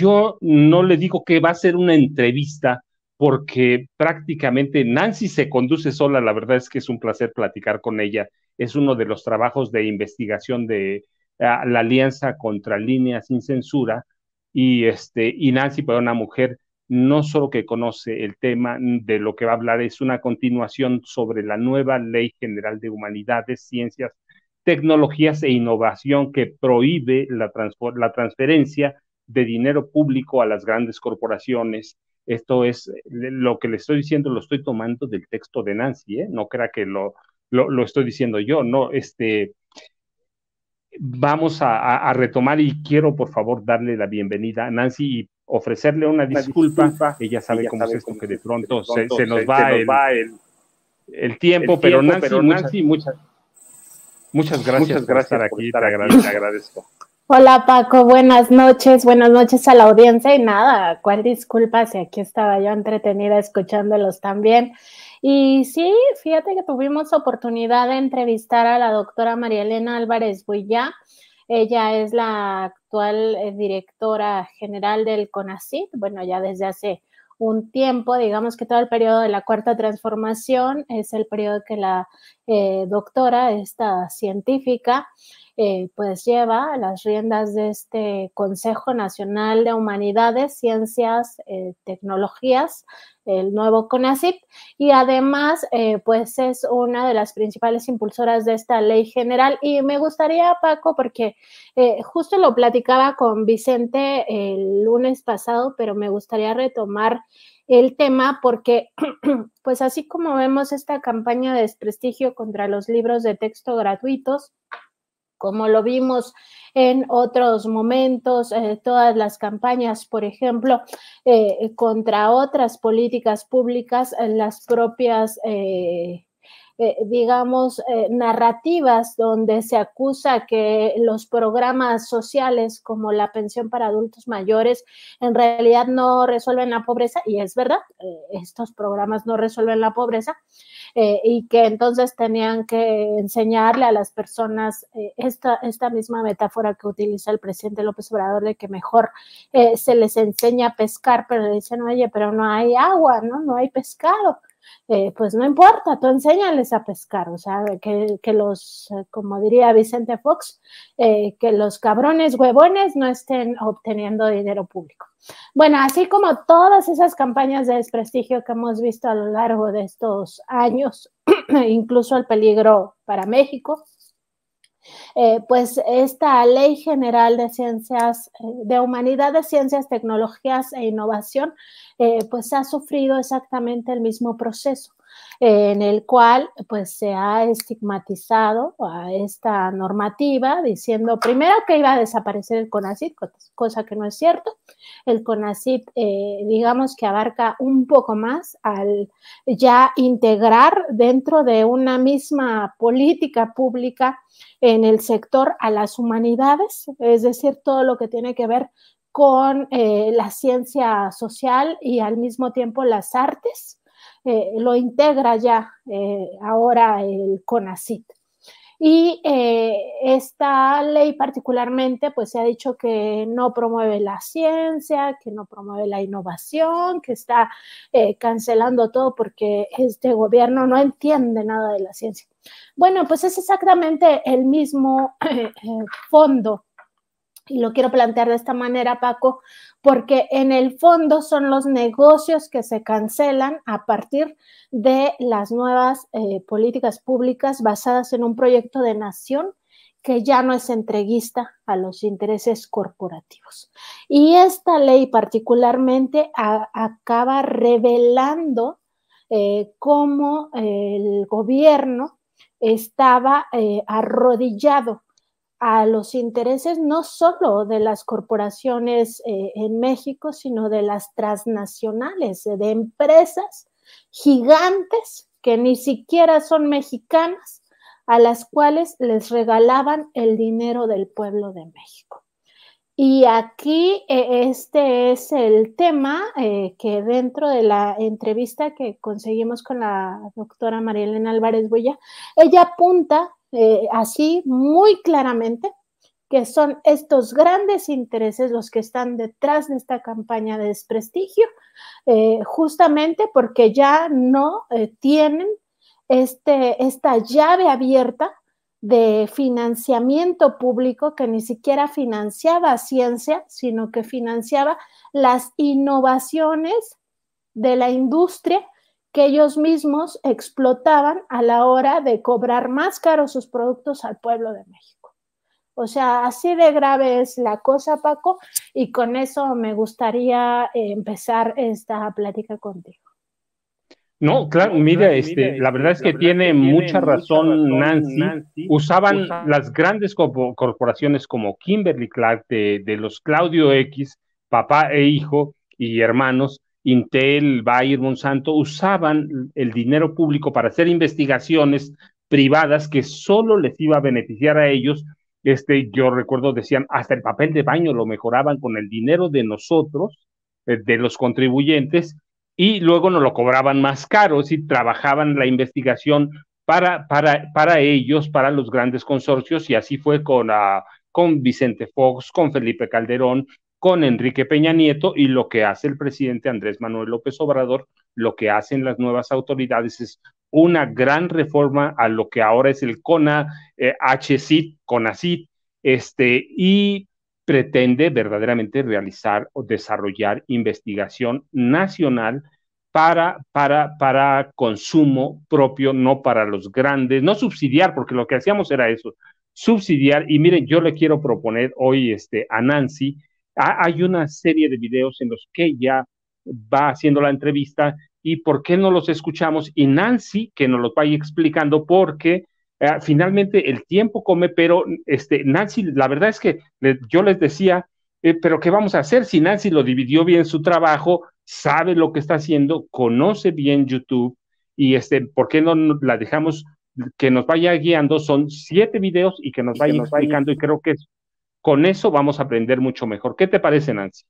yo no le digo que va a ser una entrevista porque prácticamente Nancy se conduce sola, la verdad es que es un placer platicar con ella, es uno de los trabajos de investigación de la Alianza contra Línea Sin Censura, y Nancy, para una mujer no solo que conoce el tema de lo que va a hablar, es una continuación sobre la nueva Ley General de Humanidades, Ciencias, Tecnologías e Innovación que prohíbe la transferencia de dinero público a las grandes corporaciones. Esto es lo que le estoy diciendo, lo estoy tomando del texto de Nancy, ¿eh? No crea que lo estoy diciendo yo, no, vamos a retomar y quiero por favor darle la bienvenida a Nancy y ofrecerle una disculpa. Ella sabe cómo es esto, que de pronto se nos va el tiempo, pero Nancy, muchas gracias por estar aquí, te agradezco. Hola Paco, buenas noches a la audiencia y nada, cuál disculpa si aquí estaba yo entretenida escuchándolos también. Y sí, fíjate que tuvimos oportunidad de entrevistar a la doctora María Elena Álvarez Builla. Ella es la actual directora general del CONACYT, bueno, ya desde hace un tiempo, digamos que todo el periodo de la Cuarta Transformación es el periodo que la doctora, esta científica, pues lleva las riendas de este Consejo Nacional de Humanidades, Ciencias, Tecnologías, el nuevo CONACYT, y además pues es una de las principales impulsoras de esta ley general. Y me gustaría, Paco, porque justo lo platicaba con Vicente el lunes pasado, pero me gustaría retomar el tema porque pues así como vemos esta campaña de desprestigio contra los libros de texto gratuitos, como lo vimos en otros momentos, todas las campañas, por ejemplo, contra otras políticas públicas, las propias, digamos, narrativas donde se acusa que los programas sociales como la pensión para adultos mayores en realidad no resuelven la pobreza, y es verdad, estos programas no resuelven la pobreza, y que entonces tenían que enseñarle a las personas esta misma metáfora que utiliza el presidente López Obrador de que mejor se les enseña a pescar, pero le dicen, oye, pero no hay agua, no hay pescado. Pues no importa, tú enséñales a pescar, o sea, que los, como diría Vicente Fox, que los cabrones huevones no estén obteniendo dinero público. Bueno, así como todas esas campañas de desprestigio que hemos visto a lo largo de estos años, incluso el peligro para México, pues esta Ley General de Ciencias, de Humanidades, Ciencias, Tecnologías e Innovación, pues ha sufrido exactamente el mismo proceso, en el cual pues se ha estigmatizado a esta normativa diciendo primero que iba a desaparecer el CONACYT, cosa que no es cierto. El CONACYT, digamos que abarca un poco más al ya integrar dentro de una misma política pública en el sector a las humanidades, es decir, todo lo que tiene que ver con la ciencia social y al mismo tiempo las artes, lo integra ya ahora el CONACYT. Y esta ley particularmente, pues se ha dicho que no promueve la ciencia, que no promueve la innovación, que está cancelando todo porque este gobierno no entiende nada de la ciencia. Bueno, pues es exactamente el mismo fondo, y lo quiero plantear de esta manera, Paco, porque en el fondo son los negocios que se cancelan a partir de las nuevas políticas públicas basadas en un proyecto de nación que ya no es entreguista a los intereses corporativos. Y esta ley particularmente acaba revelando cómo el gobierno estaba arrodillado a los intereses no solo de las corporaciones en México, sino de las transnacionales, de empresas gigantes que ni siquiera son mexicanas, a las cuales les regalaban el dinero del pueblo de México. Y aquí este es el tema que dentro de la entrevista que conseguimos con la doctora María Elena Álvarez Builla, ella apunta así muy claramente que son estos grandes intereses los que están detrás de esta campaña de desprestigio, justamente porque ya no tienen esta llave abierta de financiamiento público que ni siquiera financiaba ciencia, sino que financiaba las innovaciones de la industria que ellos mismos explotaban a la hora de cobrar más caros sus productos al pueblo de México. O sea, así de grave es la cosa, Paco, y con eso me gustaría empezar esta plática contigo. No, claro, mira, la verdad es que tiene mucha razón Nancy. Usaban las grandes corporaciones como Kimberly Clark de los Claudio X, papá e hijo y hermanos, Intel, Bayer, Monsanto, usaban el dinero público para hacer investigaciones privadas que solo les iba a beneficiar a ellos. Yo recuerdo, decían, hasta el papel de baño lo mejoraban con el dinero de nosotros, de los contribuyentes, y luego nos lo cobraban más caro, si trabajaban la investigación para ellos, para los grandes consorcios, y así fue con Vicente Fox, con Felipe Calderón, con Enrique Peña Nieto, y lo que hace el presidente Andrés Manuel López Obrador, lo que hacen las nuevas autoridades es una gran reforma a lo que ahora es el CONACYT, y pretende verdaderamente realizar o desarrollar investigación nacional para consumo propio, no para los grandes, no subsidiar, porque lo que hacíamos era eso, subsidiar. Y miren, yo le quiero proponer hoy a Nancy, hay una serie de videos en los que ella va haciendo la entrevista, y por qué no los escuchamos, y Nancy que nos los vaya explicando, porque finalmente el tiempo come, pero Nancy, la verdad es que yo les decía, pero ¿qué vamos a hacer si Nancy lo dividió bien su trabajo, sabe lo que está haciendo, conoce bien YouTube, y ¿por qué no la dejamos que nos vaya guiando? Son 7 videos y que nos vaya explicando, y creo que con eso vamos a aprender mucho mejor. ¿Qué te parece, Nancy?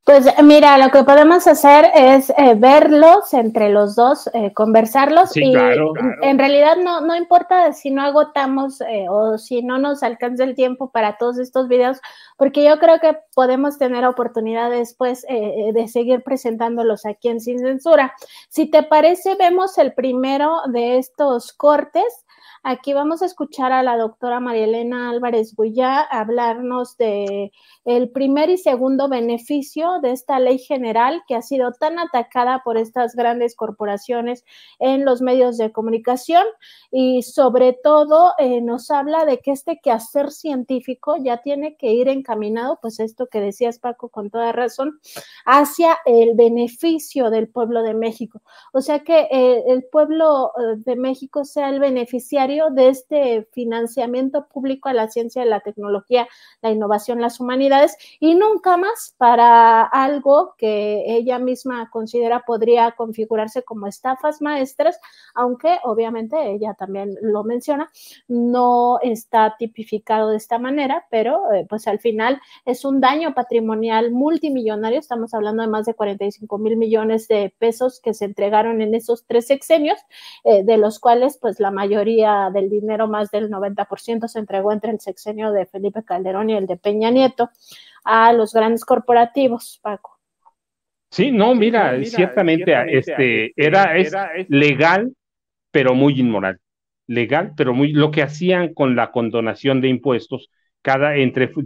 Pues mira, lo que podemos hacer es verlos entre los dos, conversarlos, sí, y claro. En realidad no importa si no agotamos o si no nos alcanza el tiempo para todos estos videos, porque yo creo que podemos tener oportunidad después de seguir presentándolos aquí en Sin Censura. Si te parece, vemos el primero de estos cortes. Aquí vamos a escuchar a la doctora María Elena Álvarez Guyá hablarnos de el primer y segundo beneficio de esta ley general que ha sido tan atacada por estas grandes corporaciones en los medios de comunicación, y sobre todo nos habla de que este quehacer científico ya tiene que ir encaminado, pues esto que decías, Paco, con toda razón, hacia el beneficio del pueblo de México. O sea, que el pueblo de México sea el beneficiario de este financiamiento público a la ciencia, la tecnología, la innovación, las humanidades, y nunca más para algo que ella misma considera podría configurarse como estafas maestras, aunque obviamente ella también lo menciona, no está tipificado de esta manera, pero pues al final es un daño patrimonial multimillonario. Estamos hablando de más de 45,000 millones de pesos que se entregaron en esos 3 sexenios, de los cuales pues la mayoría del dinero, más del 90%, se entregó entre el sexenio de Felipe Calderón y el de Peña Nieto a los grandes corporativos, Paco. Sí, no, mira, ciertamente, es legal, pero muy inmoral. Legal, pero lo que hacían con la condonación de impuestos,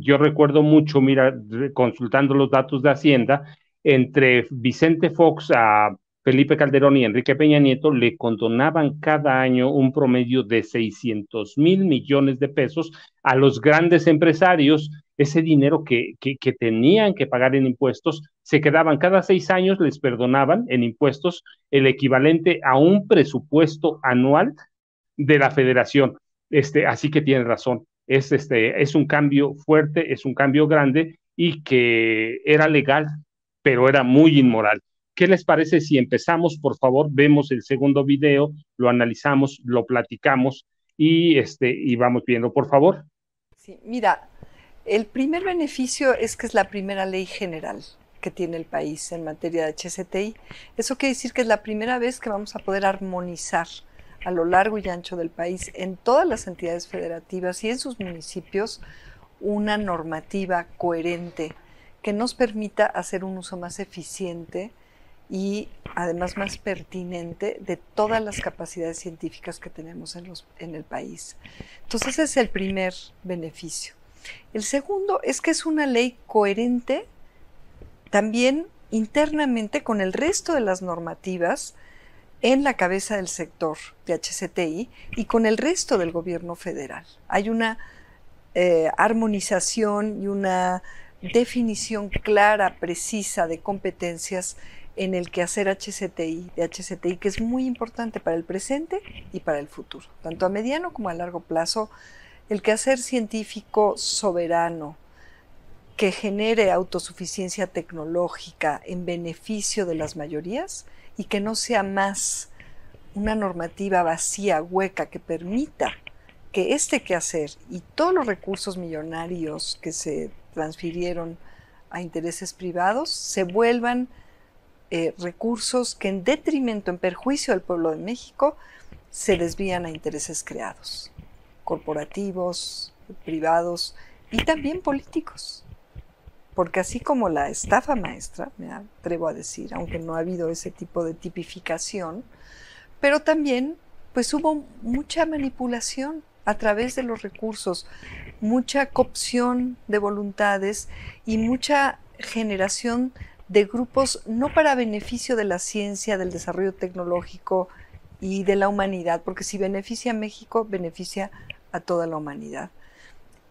yo recuerdo mucho, mira, consultando los datos de Hacienda, entre Vicente Fox, a Felipe Calderón y Enrique Peña Nieto, le condonaban cada año un promedio de 600,000 millones de pesos a los grandes empresarios. Ese dinero que tenían que pagar en impuestos, se quedaban cada 6 años, les perdonaban en impuestos el equivalente a un presupuesto anual de la federación. Así que tiene razón, es un cambio fuerte, es un cambio grande, y que era legal, pero era muy inmoral. ¿Qué les parece si empezamos? Por favor, vemos el segundo video, lo analizamos, lo platicamos, y vamos viendo, por favor. Sí, mira, el primer beneficio es que es la primera ley general que tiene el país en materia de HCTI. Eso quiere decir que es la primera vez que vamos a poder armonizar a lo largo y ancho del país, en todas las entidades federativas y en sus municipios, una normativa coherente que nos permita hacer un uso más eficiente y además más pertinente de todas las capacidades científicas que tenemos en el país. Entonces ese es el primer beneficio. El segundo es que es una ley coherente también internamente con el resto de las normativas en la cabeza del sector de HCTI y con el resto del gobierno federal. Hay una armonización y una definición clara, precisa de competencias en el quehacer de HCTI, que es muy importante para el presente y para el futuro. Tanto a mediano como a largo plazo, el quehacer científico soberano que genere autosuficiencia tecnológica en beneficio de las mayorías y que no sea más una normativa vacía, hueca, que permita que este quehacer y todos los recursos millonarios que se transfirieron a intereses privados se vuelvan recursos que en detrimento, en perjuicio del pueblo de México, se desvían a intereses creados, corporativos, privados y también políticos. Porque así como la estafa maestra, me atrevo a decir, aunque no ha habido ese tipo de tipificación, pero también pues hubo mucha manipulación a través de los recursos, mucha coopción de voluntades y mucha generación de grupos no para beneficio de la ciencia, del desarrollo tecnológico y de la humanidad, porque si beneficia a México, beneficia a toda la humanidad.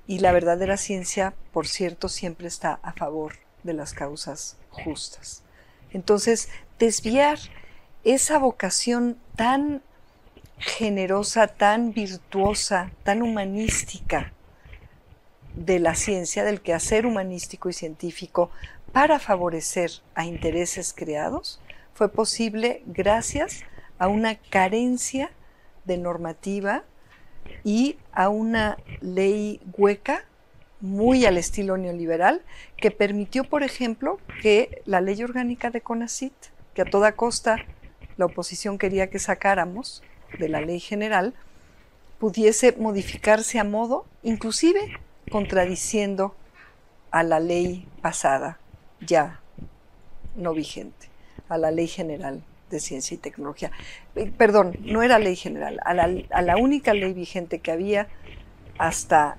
Y la verdadera ciencia, por cierto, siempre está a favor de las causas justas. Entonces, desviar esa vocación tan generosa, tan virtuosa, tan humanística de la ciencia, del quehacer humanístico y científico, para favorecer a intereses creados, fue posible gracias a una carencia de normativa y a una ley hueca muy al estilo neoliberal que permitió, por ejemplo, que la ley orgánica de CONACYT, que a toda costa la oposición quería que sacáramos de la ley general, pudiese modificarse a modo, inclusive contradiciendo a la ley pasada, ya no vigente, a la Ley General de Ciencia y Tecnología. Perdón, no era ley general, a la única ley vigente que había hasta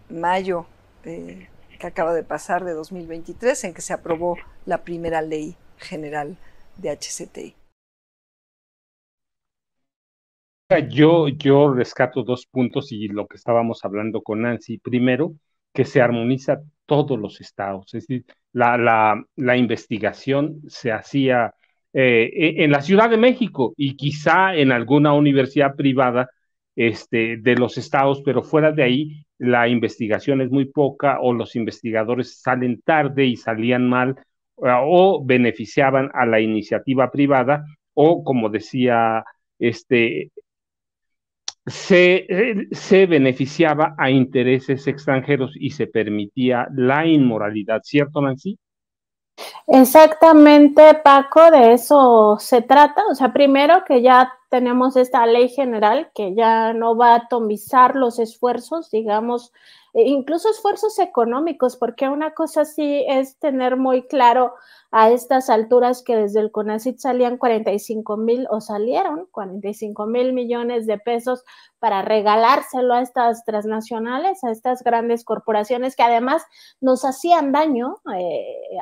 mayo que acaba de pasar de 2023, en que se aprobó la primera ley general de HCTI. Yo rescato dos puntos y lo que estábamos hablando con Nancy. Primero, que se armoniza todos los estados, es decir, la investigación se hacía en la Ciudad de México y quizá en alguna universidad privada de los estados, pero fuera de ahí la investigación es muy poca o los investigadores salen tarde y salían mal o beneficiaban a la iniciativa privada o, como decía se beneficiaba a intereses extranjeros y se permitía la inmoralidad, ¿cierto, Nancy? Exactamente, Paco, de eso se trata. O sea, primero que ya tenemos esta ley general que ya no va a atomizar los esfuerzos, digamos, incluso esfuerzos económicos, porque una cosa sí es tener muy claro a estas alturas que desde el CONACYT salían 45,000 o salieron 45,000 millones de pesos para regalárselo a estas transnacionales, a estas grandes corporaciones que además nos hacían daño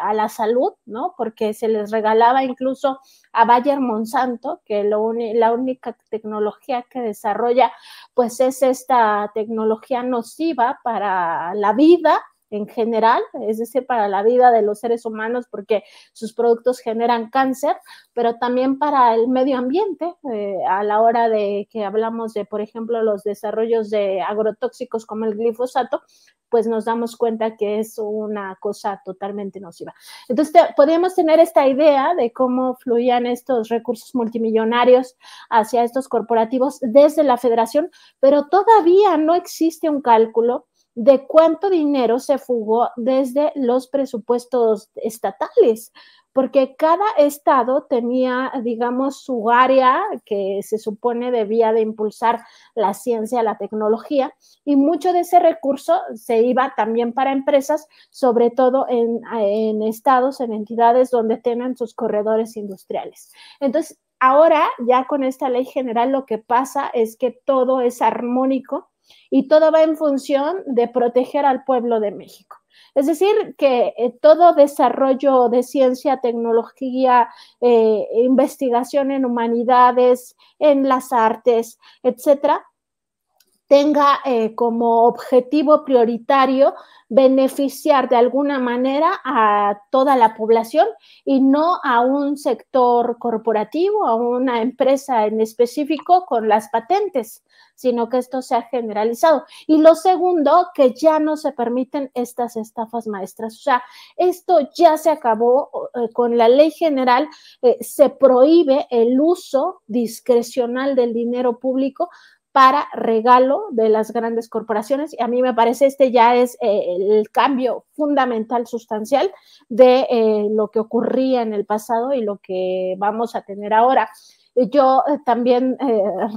a la salud, ¿no? Porque se les regalaba incluso a Bayer Monsanto, que la única tecnología que desarrolla pues es esta tecnología nociva para la vida en general, es decir, para la vida de los seres humanos, porque sus productos generan cáncer, pero también para el medio ambiente, a la hora de que hablamos de, por ejemplo, los desarrollos de agrotóxicos como el glifosato, pues nos damos cuenta que es una cosa totalmente nociva. Entonces, podríamos tener esta idea de cómo fluían estos recursos multimillonarios hacia estos corporativos desde la federación, pero todavía no existe un cálculo de cuánto dinero se fugó desde los presupuestos estatales, porque cada estado tenía, digamos, su área que se supone debía de impulsar la ciencia, la tecnología, y mucho de ese recurso se iba también para empresas, sobre todo en estados, en entidades donde tienen sus corredores industriales. Entonces, ahora ya con esta ley general lo que pasa es que todo es armónico y todo va en función de proteger al pueblo de México. Es decir, que todo desarrollo de ciencia, tecnología, investigación en humanidades, en las artes, etcétera, tenga como objetivo prioritario beneficiar de alguna manera a toda la población y no a un sector corporativo, a una empresa en específico con las patentes, sino que esto sea generalizado. Y lo segundo, que ya no se permiten estas estafas maestras. O sea, esto ya se acabó con la ley general, se prohíbe el uso discrecional del dinero público para regalo de las grandes corporaciones. Y a mí me parece este ya es el cambio fundamental, sustancial de lo que ocurría en el pasado y lo que vamos a tener ahora. Yo también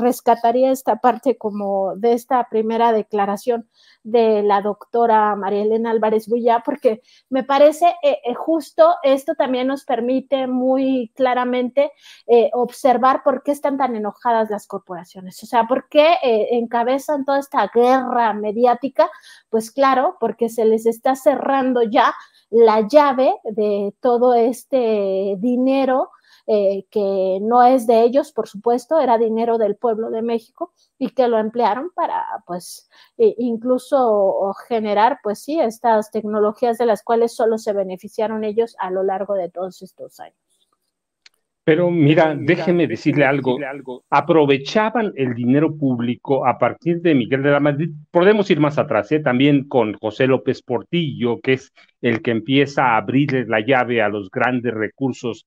rescataría esta parte como de esta primera declaración de la doctora María Elena Álvarez Bullá, porque me parece justo esto también nos permite muy claramente observar por qué están tan enojadas las corporaciones, o sea, por qué encabezan toda esta guerra mediática. Pues claro, porque se les está cerrando ya la llave de todo este dinero que no es de ellos, por supuesto, era dinero del pueblo de México y que lo emplearon para, pues, incluso generar, pues sí, estas tecnologías de las cuales solo se beneficiaron ellos a lo largo de todos estos años. Pero mira, déjeme decirle algo. Aprovechaban el dinero público a partir de Miguel de la Madrid. Podemos ir más atrás, también con José López Portillo, que es el que empieza a abrirle la llave a los grandes recursos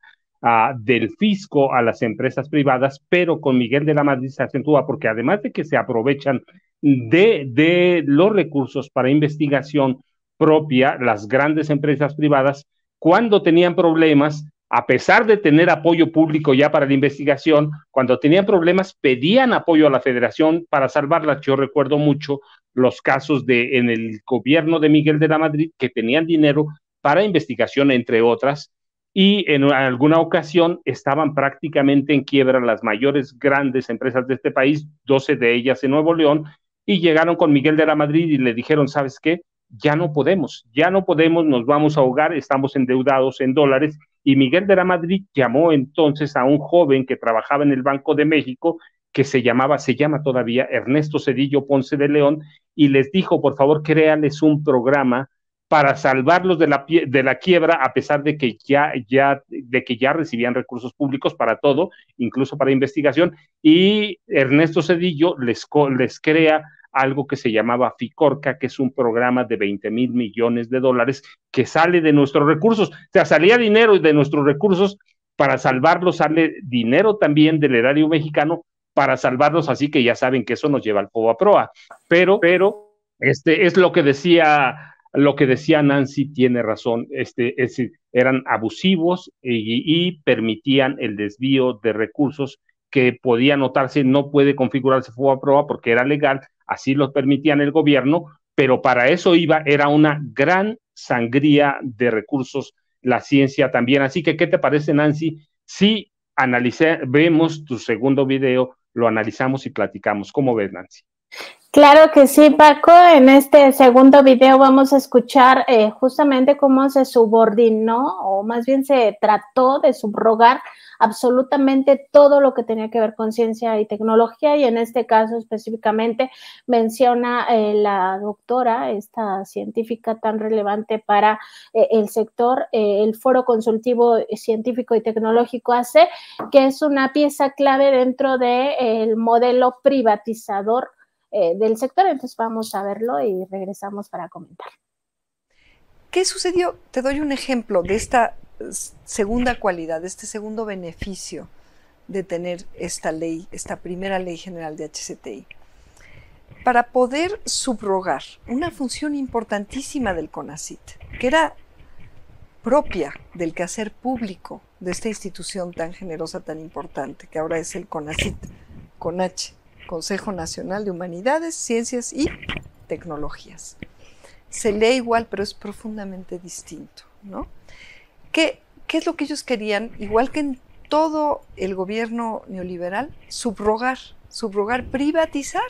del fisco a las empresas privadas, pero con Miguel de la Madrid se acentúa porque además de que se aprovechan de los recursos para investigación propia, las grandes empresas privadas, cuando tenían problemas, a pesar de tener apoyo público ya para la investigación, cuando tenían problemas pedían apoyo a la federación para salvarlas. Yo recuerdo mucho los casos en el gobierno de Miguel de la Madrid que tenían dinero para investigación, entre otras, y en alguna ocasión estaban prácticamente en quiebra las mayores grandes empresas de este país, 12 de ellas en Nuevo León, y llegaron con Miguel de la Madrid y le dijeron, ¿sabes qué? Ya no podemos, nos vamos a ahogar, estamos endeudados en dólares. Y Miguel de la Madrid llamó entonces a un joven que trabajaba en el Banco de México, que se llama todavía Ernesto Zedillo Ponce de León, y les dijo, por favor, créales un programa para salvarlos de la quiebra, a pesar de que ya recibían recursos públicos para todo, incluso para investigación, y Ernesto Zedillo les crea algo que se llamaba FICORCA, que es un programa de 20,000 millones de dólares que sale de nuestros recursos. O sea, salía dinero de nuestros recursos para salvarlos, sale dinero también del erario mexicano para salvarlos, así que ya saben que eso nos lleva al FOBAPROA. Pero es lo que decía Nancy, tiene razón, eran abusivos y permitían el desvío de recursos que podía notarse, no puede configurarse FOBAPROA porque era legal, así lo permitían el gobierno, pero para eso era una gran sangría de recursos la ciencia también. Así que, ¿qué te parece, Nancy? Si vemos tu segundo video, lo analizamos y platicamos. ¿Cómo ves, Nancy? Claro que sí, Paco. En este segundo video vamos a escuchar justamente cómo se subordinó, o más bien se trató de subrogar absolutamente todo lo que tenía que ver con ciencia y tecnología, y en este caso específicamente menciona la doctora, esta científica tan relevante para el sector, el Foro Consultivo Científico y Tecnológico AC, que es una pieza clave dentro del modelo privatizador del sector. Entonces vamos a verlo y regresamos para comentar. ¿Qué sucedió? Te doy un ejemplo de esta segunda cualidad, de este segundo beneficio de tener esta ley, esta primera ley general de HCTI. Para poder subrogar una función importantísima del CONACYT, que era propia del quehacer público de esta institución tan generosa, tan importante, que ahora es el CONACYT, con H, Consejo Nacional de Humanidades, Ciencias y Tecnologías. Se lee igual, pero es profundamente distinto, ¿no? ¿Qué es lo que ellos querían? Igual que en todo el gobierno neoliberal, subrogar, privatizar,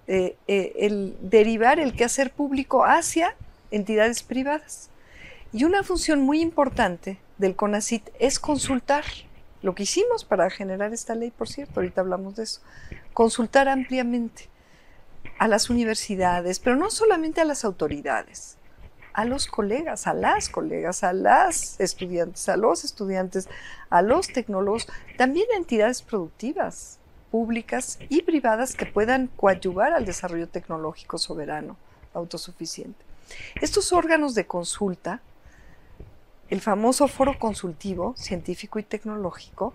derivar el quehacer público hacia entidades privadas. Y una función muy importante del CONACYT es consultar, lo que hicimos para generar esta ley, por cierto, ahorita hablamos de eso, consultar ampliamente a las universidades, pero no solamente a las autoridades, a los colegas, a las estudiantes, a los estudiantes, a los tecnólogos, también a entidades productivas, públicas y privadas que puedan coadyuvar al desarrollo tecnológico soberano, autosuficiente. Estos órganos de consulta, el famoso foro consultivo científico y tecnológico,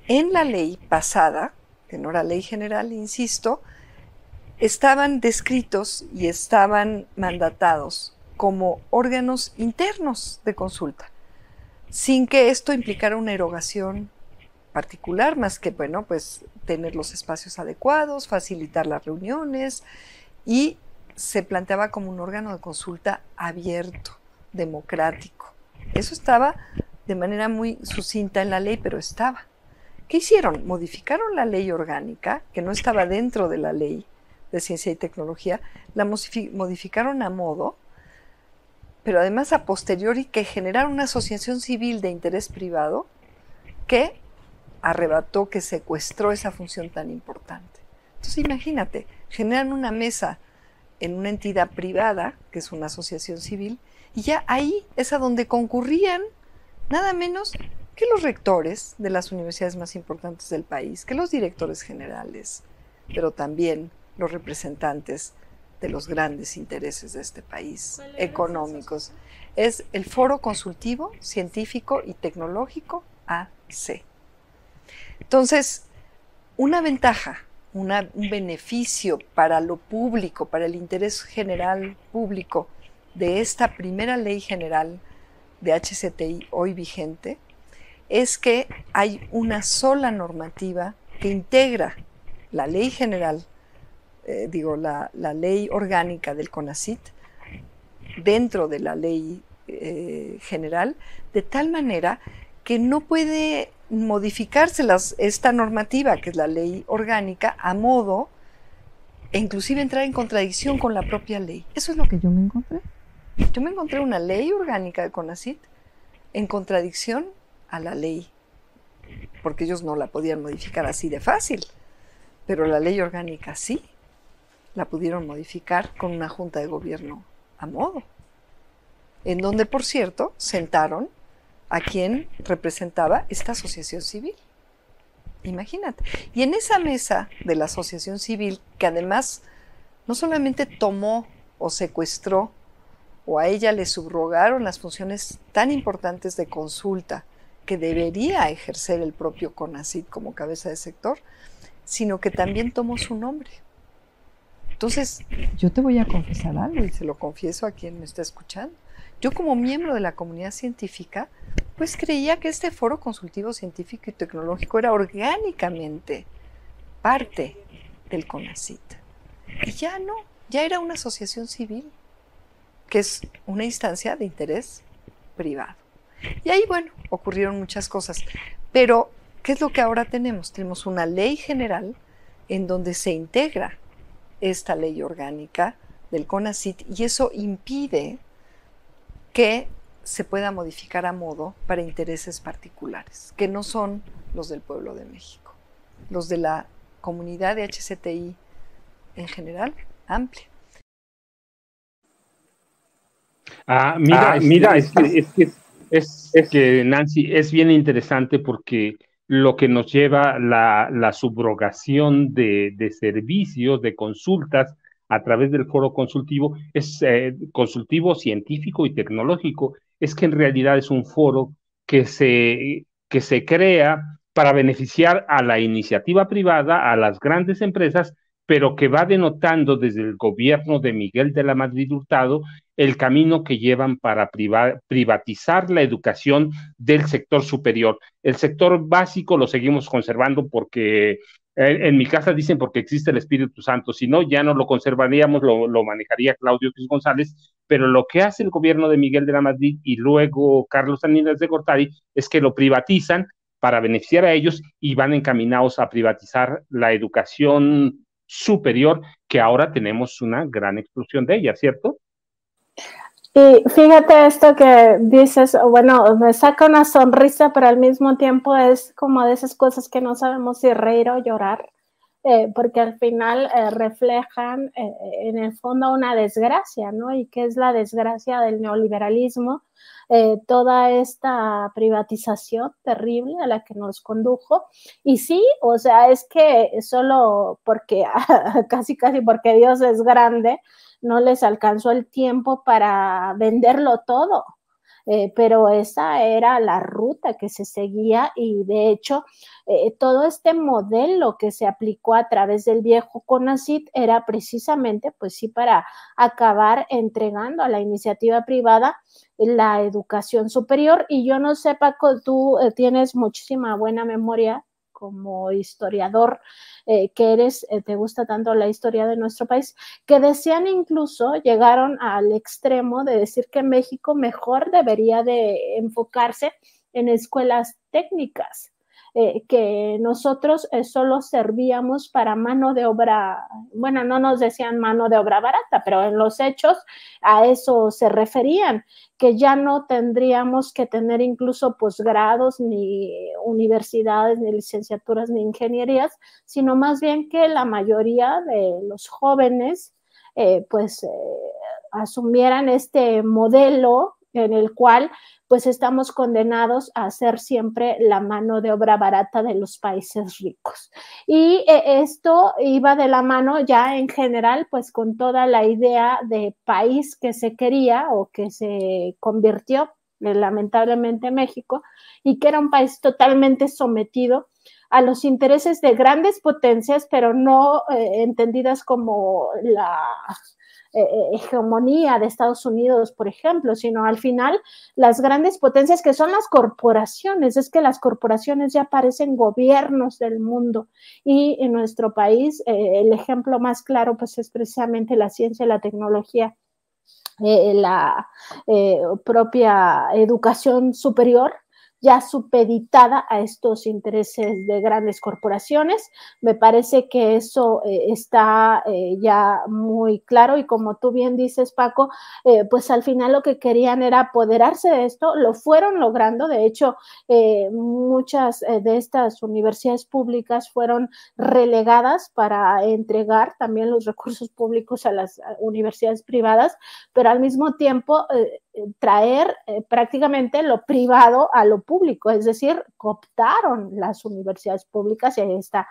en la ley pasada, que no era ley general, insisto, estaban descritos y estaban mandatados como órganos internos de consulta, sin que esto implicara una erogación particular, más que, bueno, pues tener los espacios adecuados, facilitar las reuniones, y se planteaba como un órgano de consulta abierto, democrático. Eso estaba de manera muy sucinta en la ley, pero estaba. ¿Qué hicieron? Modificaron la ley orgánica, que no estaba dentro de la ley de ciencia y tecnología, la modificaron a modo, pero además a posteriori, que generaron una asociación civil de interés privado que arrebató, que secuestró esa función tan importante. Entonces imagínate, generan una mesa en una entidad privada, que es una asociación civil, y ya ahí es a donde concurrían nada menos que los rectores de las universidades más importantes del país, que los directores generales, pero también los representantes de los grandes intereses de este país, económicos. Es el Foro Consultivo Científico y Tecnológico AC. Entonces, una ventaja, un beneficio para lo público, para el interés general público de esta primera ley general de HCTI hoy vigente, es que hay una sola normativa que integra la ley general, la ley orgánica del CONACYT dentro de la ley general, de tal manera que no puede modificarse esta normativa, que es la ley orgánica, a modo, e inclusive entrar en contradicción con la propia ley. Eso es lo que yo me encontré. Yo me encontré una ley orgánica de CONACYT en contradicción a la ley, porque ellos no la podían modificar así de fácil, pero la ley orgánica sí, la pudieron modificar con una junta de gobierno a modo, en donde, por cierto, sentaron a quien representaba esta asociación civil. Imagínate. Y en esa mesa de la asociación civil, que además no solamente tomó o secuestró, o a ella le subrogaron las funciones tan importantes de consulta que debería ejercer el propio CONACYT como cabeza de sector, sino que también tomó su nombre. Entonces, yo te voy a confesar algo, y se lo confieso a quien me está escuchando. Yo, como miembro de la comunidad científica, pues creía que este Foro Consultivo Científico y Tecnológico era orgánicamente parte del CONACYT. Y ya no, ya era una asociación civil, que es una instancia de interés privado. Y ahí, bueno, ocurrieron muchas cosas. Pero, ¿qué es lo que ahora tenemos? Tenemos una ley general en donde se integra esta ley orgánica del CONACYT, y eso impide que se pueda modificar a modo para intereses particulares, que no son los del pueblo de México, los de la comunidad de HCTI en general, amplia. Es que Nancy, es bien interesante porque lo que nos lleva la subrogación de servicios, de consultas a través del foro consultivo, es consultivo científico y tecnológico, es que en realidad es un foro que se crea para beneficiar a la iniciativa privada, a las grandes empresas pero que va denotando desde el gobierno de Miguel de la Madrid Hurtado el camino que llevan para privatizar la educación del sector superior. El sector básico lo seguimos conservando porque en mi casa dicen porque existe el Espíritu Santo, si no, ya no lo conservaríamos, lo manejaría Claudio X González, pero lo que hace el gobierno de Miguel de la Madrid y luego Carlos Salinas de Gortari es que lo privatizan para beneficiar a ellos y van encaminados a privatizar la educación superior, que ahora tenemos una gran explosión de ella, ¿cierto? Y fíjate esto que dices, bueno, me saca una sonrisa, pero al mismo tiempo es como de esas cosas que no sabemos si reír o llorar, porque al final reflejan en el fondo una desgracia, ¿no? Y qué es la desgracia del neoliberalismo, toda esta privatización terrible a la que nos condujo. Y sí, o sea, es que solo porque, casi porque Dios es grande, no les alcanzó el tiempo para venderlo todo. Pero esa era la ruta que se seguía y de hecho todo este modelo que se aplicó a través del viejo CONACYT era precisamente pues sí para acabar entregando a la iniciativa privada la educación superior. Y yo no sé, Paco, tú tienes muchísima buena memoria como historiador que eres, te gusta tanto la historia de nuestro país, que decían incluso, llegaron al extremo de decir que México mejor debería de enfocarse en escuelas técnicas, que nosotros solo servíamos para mano de obra, bueno, no nos decían mano de obra barata, pero en los hechos a eso se referían, que ya no tendríamos que tener incluso posgrados, ni universidades, ni licenciaturas, ni ingenierías, sino más bien que la mayoría de los jóvenes asumieran este modelo en el cual pues estamos condenados a ser siempre la mano de obra barata de los países ricos. Y esto iba de la mano ya en general pues con toda la idea de país que se quería o que se convirtió lamentablemente México, y que era un país totalmente sometido a los intereses de grandes potencias, pero no entendidas como la hegemonía de Estados Unidos, por ejemplo, sino al final las grandes potencias que son las corporaciones. Es que las corporaciones ya parecen gobiernos del mundo, y en nuestro país el ejemplo más claro pues es precisamente la ciencia y la tecnología, la propia educación superior ya supeditada a estos intereses de grandes corporaciones. Me parece que eso está ya muy claro, y como tú bien dices, Paco, pues al final lo que querían era apoderarse de esto, lo fueron logrando. De hecho, muchas de estas universidades públicas fueron relegadas para entregar también los recursos públicos a las universidades privadas, pero al mismo tiempo traer prácticamente lo privado a lo público, es decir, cooptaron las universidades públicas, y ahí está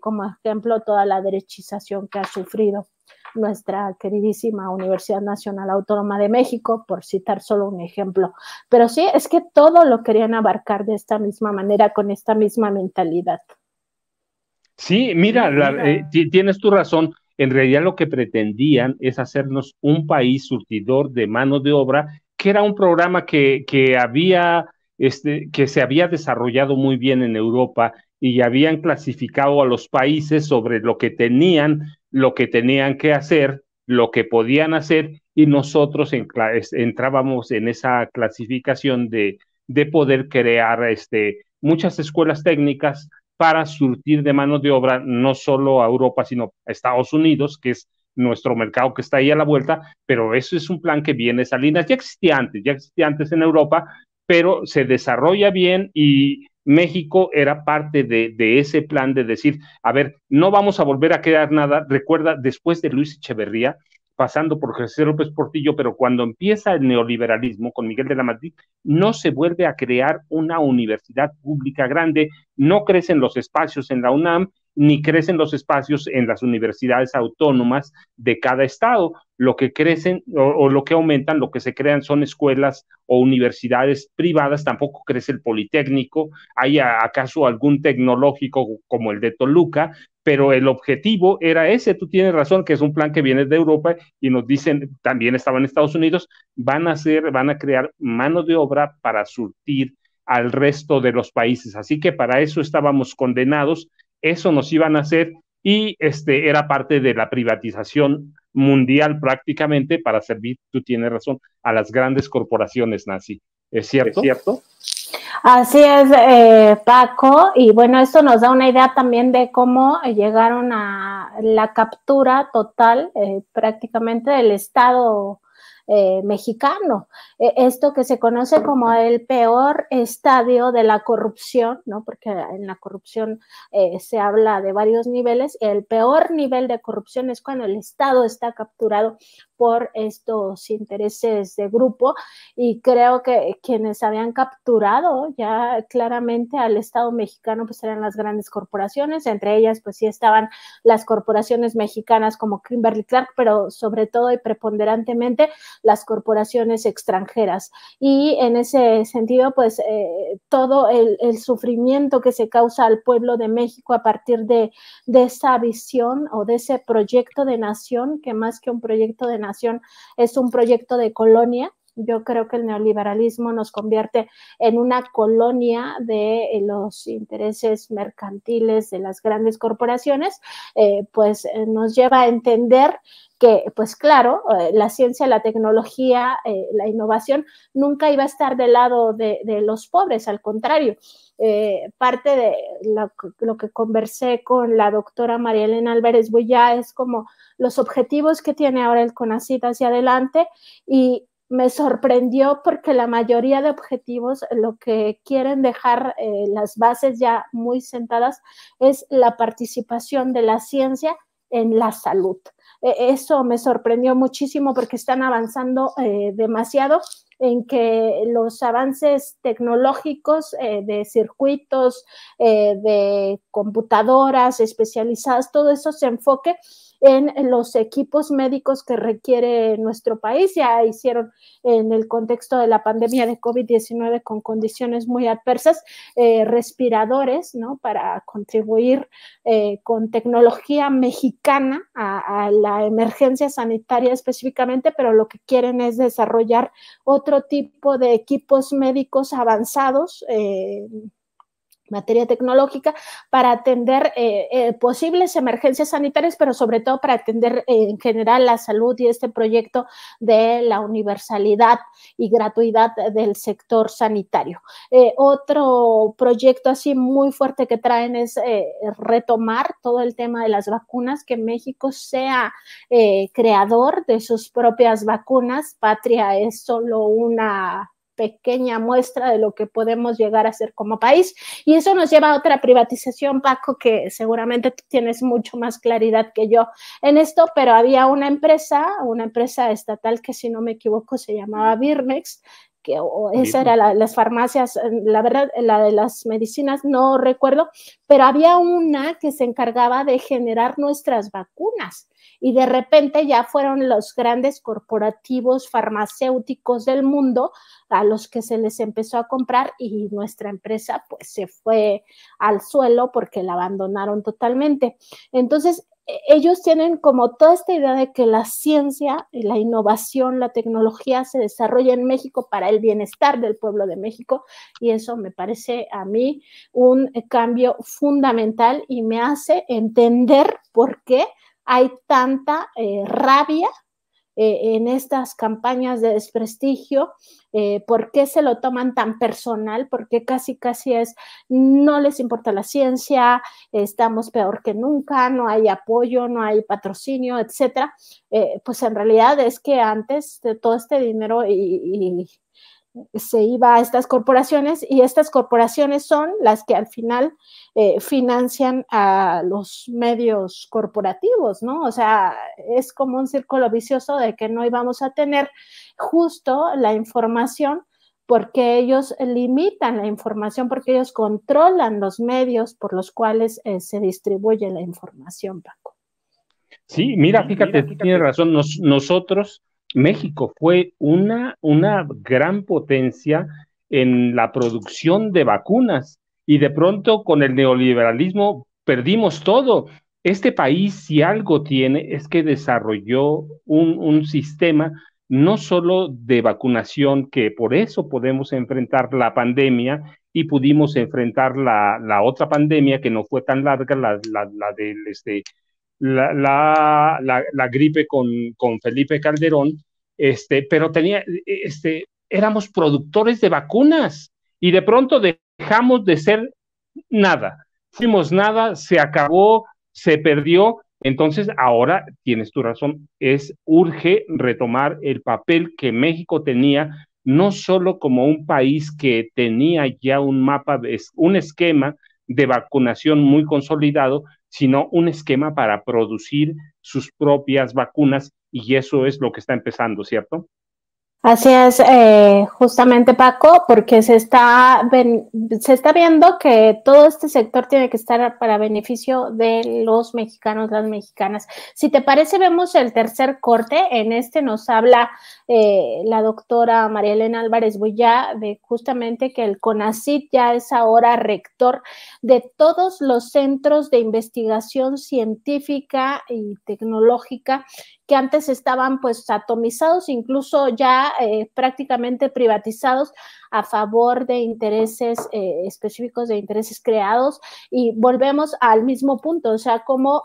como ejemplo toda la derechización que ha sufrido nuestra queridísima Universidad Nacional Autónoma de México, por citar solo un ejemplo. Pero sí, es que todo lo querían abarcar de esta misma manera, con esta misma mentalidad. Sí, mira, tienes tu razón. En realidad lo que pretendían es hacernos un país surtidor de mano de obra, que era un programa que se había desarrollado muy bien en Europa, y habían clasificado a los países sobre lo que tenían que hacer, lo que podían hacer, y nosotros entrábamos en esa clasificación de poder crear muchas escuelas técnicas para surtir de mano de obra no solo a Europa, sino a Estados Unidos, que es nuestro mercado que está ahí a la vuelta. Pero eso es un plan que viene, Salinas, ya existía antes en Europa, pero se desarrolla bien, y México era parte de ese plan de decir, a ver, no vamos a volver a crear nada. Recuerda, después de Luis Echeverría, pasando por José López Portillo, pero cuando empieza el neoliberalismo con Miguel de la Madrid, no se vuelve a crear una universidad pública grande, no crecen los espacios en la UNAM, ni crecen los espacios en las universidades autónomas de cada estado. Lo que crecen o lo que aumentan, lo que se crean son escuelas o universidades privadas. Tampoco crece el Politécnico. ¿Hay acaso algún tecnológico como el de Toluca? pero el objetivo era ese. Tú tienes razón, que es un plan que viene de Europa y nos dicen, también estaba en Estados Unidos, van a crear mano de obra para surtir al resto de los países. Así que para eso estábamos condenados, eso nos iban a hacer y era parte de la privatización mundial prácticamente para servir, tú tienes razón, a las grandes corporaciones, Nancy. ¿Es cierto? ¿Es cierto? Así es, Paco, y bueno, esto nos da una idea también de cómo llegaron a la captura total prácticamente del Estado mexicano. Esto que se conoce como el peor estadio de la corrupción, ¿no? Porque en la corrupción se habla de varios niveles. El peor nivel de corrupción es cuando el Estado está capturado por estos intereses de grupo, y creo que quienes habían capturado ya claramente al Estado mexicano pues eran las grandes corporaciones, entre ellas pues sí estaban las corporaciones mexicanas como Kimberly Clark, pero sobre todo y preponderantemente las corporaciones extranjeras, y en ese sentido pues todo el sufrimiento que se causa al pueblo de México a partir de esa visión o de ese proyecto de nación, que más que un proyecto de nación es un proyecto de colonia. Yo creo que el neoliberalismo nos convierte en una colonia de los intereses mercantiles de las grandes corporaciones, pues nos lleva a entender que, pues claro, la ciencia, la tecnología, la innovación nunca iba a estar del lado de los pobres, al contrario. Parte de lo que conversé con la doctora María Elena Álvarez Bullá es como los objetivos que tiene ahora el CONACYT hacia adelante, y me sorprendió porque la mayoría de objetivos lo que quieren dejar las bases ya muy sentadas es la participación de la ciencia en la salud. Eso me sorprendió muchísimo porque están avanzando demasiado en que los avances tecnológicos de circuitos, de computadoras especializadas, todo eso se enfoque en los equipos médicos que requiere nuestro país. Ya hicieron en el contexto de la pandemia de COVID-19 con condiciones muy adversas, respiradores, ¿no? Para contribuir con tecnología mexicana a la emergencia sanitaria específicamente, pero lo que quieren es desarrollar otro tipo de equipos médicos avanzados, materia tecnológica, para atender posibles emergencias sanitarias, pero sobre todo para atender en general la salud y este proyecto de la universalidad y gratuidad del sector sanitario. Otro proyecto así muy fuerte que traen es retomar todo el tema de las vacunas, que México sea creador de sus propias vacunas. Patria es solo una pequeña muestra de lo que podemos llegar a ser como país, y eso nos lleva a otra privatización, Paco, que seguramente tú tienes mucho más claridad que yo en esto, pero había una empresa estatal que, si no me equivoco, se llamaba Birmex, que esa era las farmacias, la verdad, la de las medicinas no recuerdo, pero había una que se encargaba de generar nuestras vacunas, y de repente ya fueron los grandes corporativos farmacéuticos del mundo a los que se les empezó a comprar, y nuestra empresa pues se fue al suelo porque la abandonaron totalmente. Entonces, ellos tienen como toda esta idea de que la ciencia, la innovación, la tecnología se desarrolla en México para el bienestar del pueblo de México, y eso me parece a mí un cambio fundamental y me hace entender por qué hay tanta rabia en estas campañas de desprestigio, por qué se lo toman tan personal, porque casi es, no les importa la ciencia, estamos peor que nunca, no hay apoyo, no hay patrocinio, etcétera. Pues en realidad es que antes de todo este dinero se iba a estas corporaciones, y estas corporaciones son las que al final financian a los medios corporativos, ¿no? O sea, es como un círculo vicioso de que no íbamos a tener justo la información, porque ellos limitan la información, porque ellos controlan los medios por los cuales se distribuye la información, Paco. Sí, mira, fíjate, tienes razón. Nosotros, México fue una gran potencia en la producción de vacunas, y de pronto con el neoliberalismo perdimos todo. Este país, si algo tiene, es que desarrolló un sistema no solo de vacunación, que por eso podemos enfrentar la pandemia y pudimos enfrentar la otra pandemia que no fue tan larga, la gripe con Felipe Calderón, pero éramos productores de vacunas y de pronto dejamos de ser nada. Fuimos nada, se acabó, se perdió. Entonces, ahora tienes tu razón, urge retomar el papel que México tenía, no solo como un país que tenía ya un mapa, un esquema de vacunación muy consolidado, sino un esquema para producir sus propias vacunas, y eso es lo que está empezando, ¿cierto? Así es, justamente Paco, porque se está viendo que todo este sector tiene que estar para beneficio de los mexicanos, las mexicanas. Si te parece, vemos el tercer corte. En este nos habla la doctora María Elena Álvarez Bullá de justamente que el CONACYT ya es ahora rector de todos los centros de investigación científica y tecnológica que antes estaban pues atomizados, incluso ya prácticamente privatizados a favor de intereses específicos, de intereses creados, y volvemos al mismo punto, o sea, como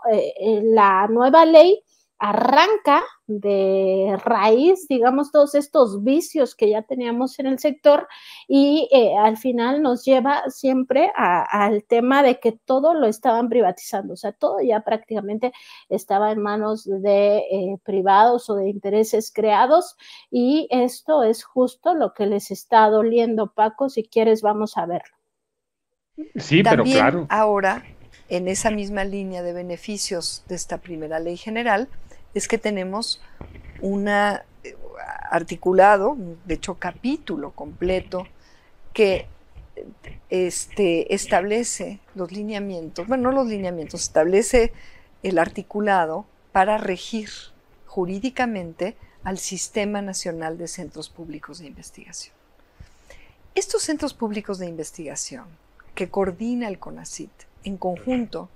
la nueva ley arranca de raíz, digamos, todos estos vicios que ya teníamos en el sector y al final nos lleva siempre al tema de que todo lo estaban privatizando, o sea, todo ya prácticamente estaba en manos de privados o de intereses creados, y esto es justo lo que les está doliendo, Paco. Si quieres, vamos a verlo. Sí, pero También claro. ahora, en esa misma línea de beneficios de esta primera ley general, es que tenemos un articulado, de hecho capítulo completo, que establece los lineamientos, bueno, no los lineamientos, establece el articulado para regir jurídicamente al Sistema Nacional de Centros Públicos de Investigación. Estos centros públicos de investigación que coordina el CONACYT en conjunto,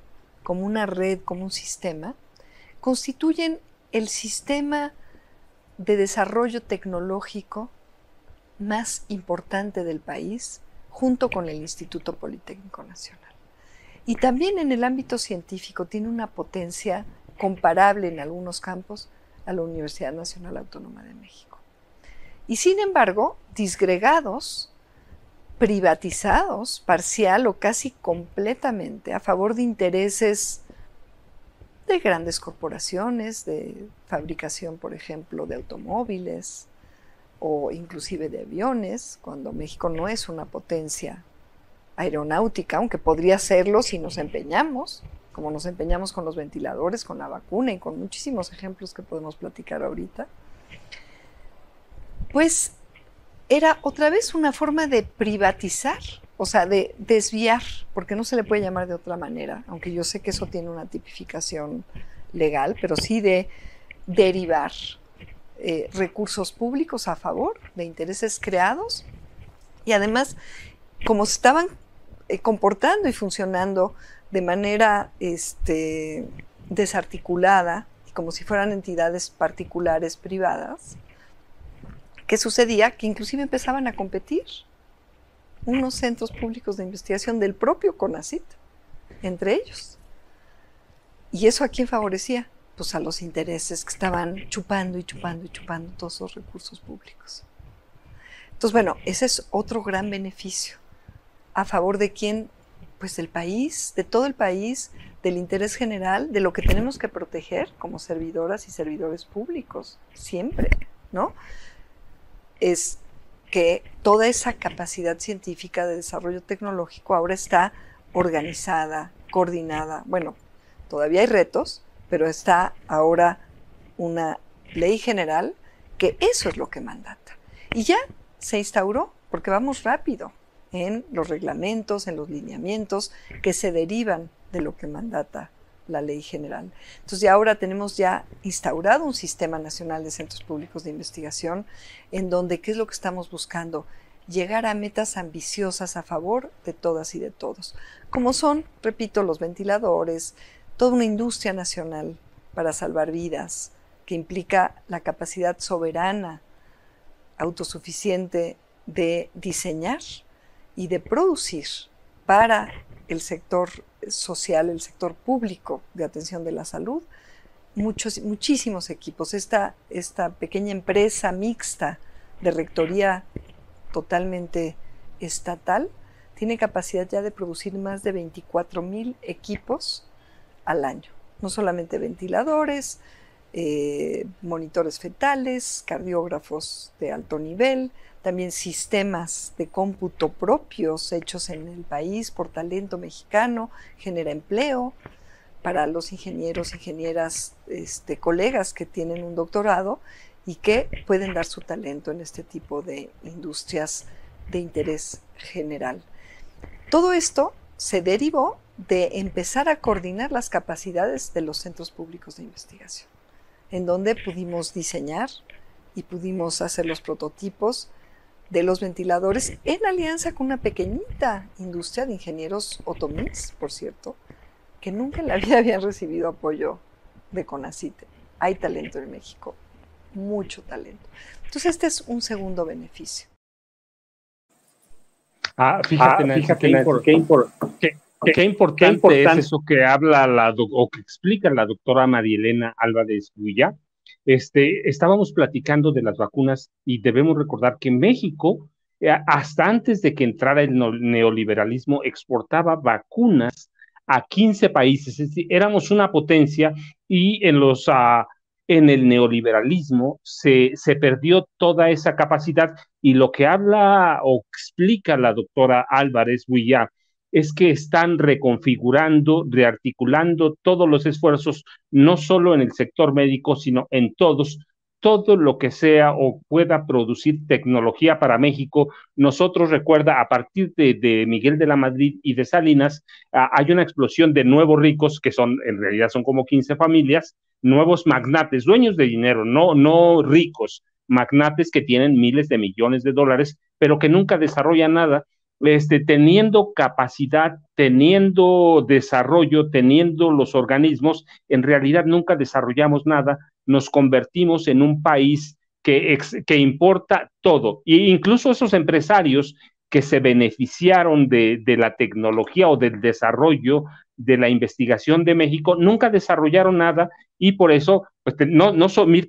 como una red, como un sistema, constituyen el sistema de desarrollo tecnológico más importante del país, junto con el Instituto Politécnico Nacional. Y también en el ámbito científico tiene una potencia comparable en algunos campos a la Universidad Nacional Autónoma de México. Y sin embargo, disgregados, privatizados, parcial o casi completamente, a favor de intereses de grandes corporaciones, de fabricación, por ejemplo, de automóviles o inclusive de aviones, cuando México no es una potencia aeronáutica, aunque podría serlo si nos empeñamos, como nos empeñamos con los ventiladores, con la vacuna y con muchísimos ejemplos que podemos platicar ahorita. Pues era otra vez una forma de privatizar, o sea, de desviar, porque no se le puede llamar de otra manera, aunque yo sé que eso tiene una tipificación legal, pero sí de derivar recursos públicos a favor de intereses creados, y además, como se estaban comportando y funcionando de manera desarticulada, y como si fueran entidades particulares privadas, ¿qué sucedía? Que inclusive empezaban a competir unos centros públicos de investigación del propio CONACYT entre ellos. ¿Y eso a quién favorecía? Pues a los intereses que estaban chupando y chupando y chupando todos esos recursos públicos. Entonces, bueno, ese es otro gran beneficio. ¿A favor de quién? Pues del país, de todo el país, del interés general, de lo que tenemos que proteger como servidoras y servidores públicos, siempre, ¿no? Es que toda esa capacidad científica de desarrollo tecnológico ahora está organizada, coordinada. Bueno, todavía hay retos, pero está ahora una ley general que eso es lo que mandata. Y ya se instauró, porque vamos rápido en los reglamentos, en los lineamientos que se derivan de lo que mandata la ley general. Entonces ya ahora tenemos ya instaurado un sistema nacional de centros públicos de investigación en donde, ¿qué es lo que estamos buscando? Llegar a metas ambiciosas a favor de todas y de todos, como son, repito, los ventiladores, toda una industria nacional para salvar vidas, que implica la capacidad soberana, autosuficiente de diseñar y de producir para el sector social, el sector público de atención de la salud, muchísimos equipos. Esta pequeña empresa mixta de rectoría totalmente estatal tiene capacidad ya de producir más de 24,000 equipos al año. No solamente ventiladores, monitores fetales, cardiógrafos de alto nivel, también sistemas de cómputo propios hechos en el país por talento mexicano, genera empleo para los ingenieros, ingenieras, colegas que tienen un doctorado y que pueden dar su talento en este tipo de industrias de interés general. Todo esto se derivó de empezar a coordinar las capacidades de los centros públicos de investigación, en donde pudimos diseñar y pudimos hacer los prototipos de los ventiladores en alianza con una pequeñita industria de ingenieros otomís, por cierto, que nunca en la vida habían recibido apoyo de CONACYT. Hay talento en México, mucho talento. Entonces este es un segundo beneficio. Fíjate, Nancy, qué importante es eso que habla o que explica la doctora María Elena Álvarez Builla. Estábamos platicando de las vacunas y debemos recordar que México, hasta antes de que entrara el neoliberalismo, exportaba vacunas a 15 países, es decir, éramos una potencia y en el neoliberalismo se perdió toda esa capacidad y lo que habla o explica la doctora Álvarez Builla es que están reconfigurando, rearticulando todos los esfuerzos, no solo en el sector médico, sino en todo lo que sea o pueda producir tecnología para México. Nosotros, recuerda, a partir de Miguel de la Madrid y de Salinas, hay una explosión de nuevos ricos, que en realidad son como 15 familias, nuevos magnates, dueños de dinero, no ricos, magnates que tienen miles de millones de dólares, pero que nunca desarrollan nada. Teniendo capacidad, teniendo desarrollo, teniendo los organismos, en realidad nunca desarrollamos nada, nos convertimos en un país que importa todo, e incluso esos empresarios que se beneficiaron de la tecnología o del desarrollo de la investigación de México, nunca desarrollaron nada y por eso, pues,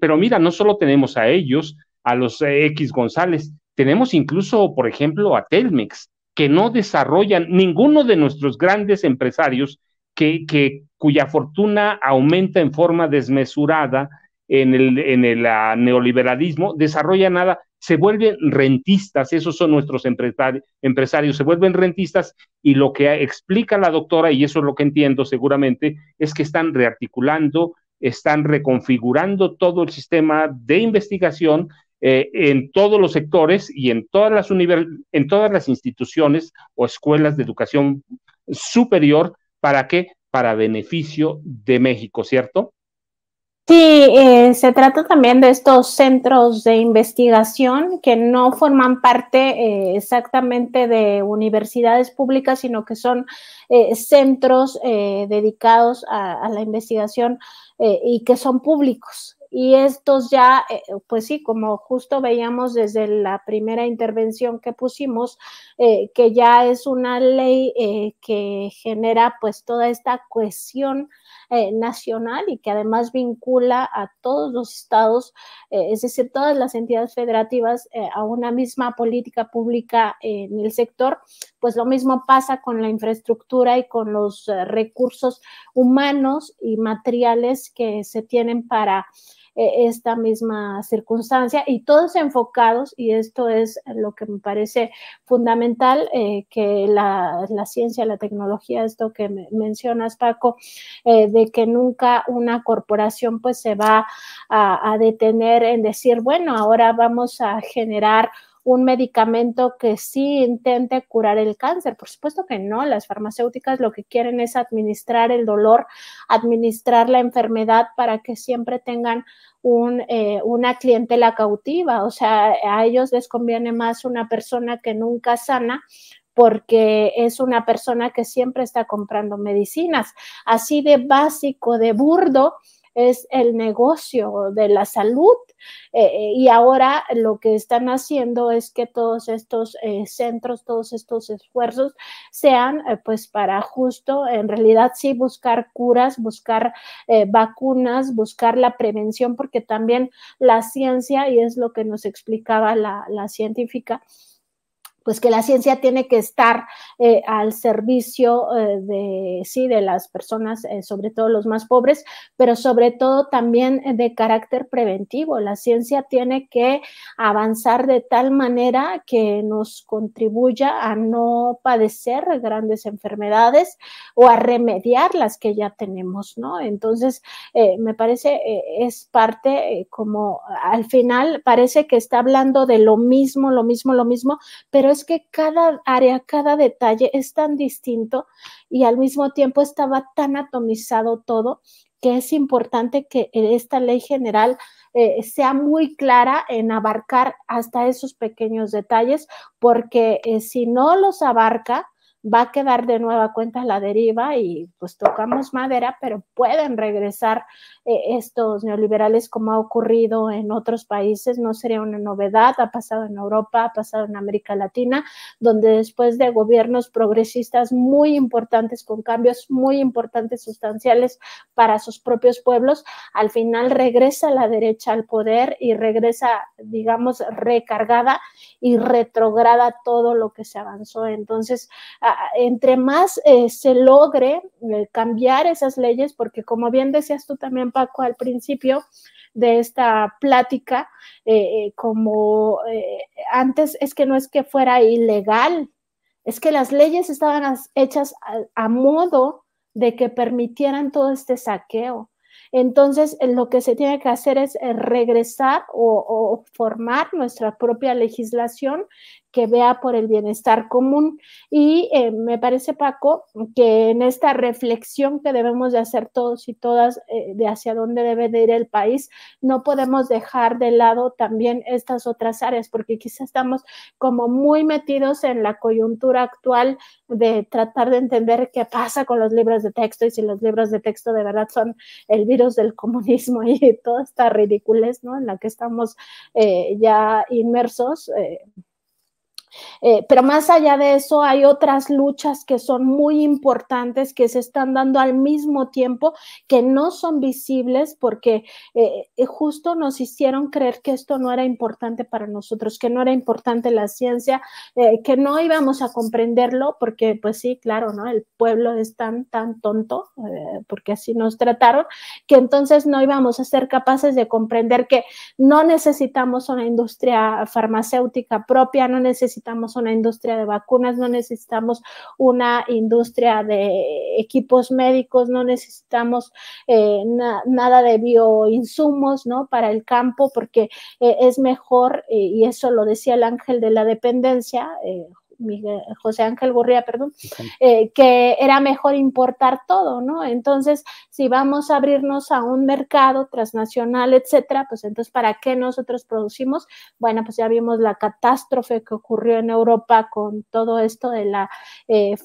pero mira, no solo tenemos a ellos, a los X González, tenemos incluso, por ejemplo, a Telmex, que no desarrollan ninguno de nuestros grandes empresarios cuya fortuna aumenta en forma desmesurada en el neoliberalismo, desarrolla nada, se vuelven rentistas, esos son nuestros empresarios, se vuelven rentistas y lo que explica la doctora, y eso es lo que entiendo seguramente, es que están rearticulando, están reconfigurando todo el sistema de investigación en todos los sectores y en todas las instituciones o escuelas de educación superior. ¿Para qué? Para beneficio de México, ¿cierto? Sí, se trata también de estos centros de investigación que no forman parte exactamente de universidades públicas, sino que son centros dedicados a la investigación y que son públicos. Y estos ya, pues sí, como justo veíamos desde la primera intervención que pusimos, que ya es una ley que genera pues toda esta cohesión nacional y que además vincula a todos los estados, es decir, todas las entidades federativas a una misma política pública en el sector. Pues lo mismo pasa con la infraestructura y con los recursos humanos y materiales que se tienen para esta misma circunstancia y todos enfocados, y esto es lo que me parece fundamental, que la ciencia, la tecnología, esto que mencionas, Paco, de que nunca una corporación pues se va a detener en decir, bueno, ahora vamos a generar un medicamento que sí intente curar el cáncer. Por supuesto que no, las farmacéuticas lo que quieren es administrar el dolor, administrar la enfermedad para que siempre tengan una clientela cautiva. O sea, a ellos les conviene más una persona que nunca sana, porque es una persona que siempre está comprando medicinas. Así de básico, de burdo, es el negocio de la salud, y ahora lo que están haciendo es que todos estos centros, todos estos esfuerzos sean pues para justo, en realidad sí, buscar curas, buscar vacunas, buscar la prevención, porque también la ciencia, y es lo que nos explicaba la científica, pues que la ciencia tiene que estar al servicio de las personas, sobre todo los más pobres, pero sobre todo también de carácter preventivo. La ciencia tiene que avanzar de tal manera que nos contribuya a no padecer grandes enfermedades o a remediar las que ya tenemos, ¿no? Entonces, me parece, es parte, como al final parece que está hablando de lo mismo, pero es que cada área, cada detalle es tan distinto y al mismo tiempo estaba tan atomizado todo, que es importante que esta ley general sea muy clara en abarcar hasta esos pequeños detalles, porque si no los abarca, va a quedar de nueva cuenta a la deriva y pues tocamos madera, pero pueden regresar estos neoliberales como ha ocurrido en otros países. No sería una novedad, ha pasado en Europa, ha pasado en América Latina, donde después de gobiernos progresistas muy importantes, con cambios muy importantes, sustanciales para sus propios pueblos, al final regresa la derecha al poder y regresa, digamos, recargada y retrograda todo lo que se avanzó. Entonces, entre más se logre cambiar esas leyes, porque como bien decías tú también, Paco, al principio de esta plática, como antes, es que no es que fuera ilegal, es que las leyes estaban hechas a modo de que permitieran todo este saqueo. Entonces, lo que se tiene que hacer es regresar o formar nuestra propia legislación que vea por el bienestar común. Y me parece, Paco, que en esta reflexión que debemos de hacer todos y todas de hacia dónde debe de ir el país, no podemos dejar de lado también estas otras áreas, porque quizá estamos como muy metidos en la coyuntura actual de tratar de entender qué pasa con los libros de texto y si los libros de texto de verdad son el virus del comunismo y toda esta ridiculez, ¿no?, en la que estamos ya inmersos. Pero más allá de eso, hay otras luchas que son muy importantes, que se están dando al mismo tiempo, que no son visibles porque justo nos hicieron creer que esto no era importante para nosotros, que no era importante la ciencia, que no íbamos a comprenderlo, porque pues sí, claro, ¿no?, el pueblo es tan tonto, porque así nos trataron, que entonces no íbamos a ser capaces de comprender que no necesitamos una industria farmacéutica propia, no necesitamos una industria de vacunas, no necesitamos una industria de equipos médicos, no necesitamos nada de bioinsumos, ¿no?, para el campo, porque es mejor, y eso lo decía el ángel de la dependencia, José Ángel Gurría, perdón, que era mejor importar todo, ¿no? Entonces, si vamos a abrirnos a un mercado transnacional, etcétera, pues entonces, ¿para qué nosotros producimos? Bueno, pues ya vimos la catástrofe que ocurrió en Europa con todo esto de la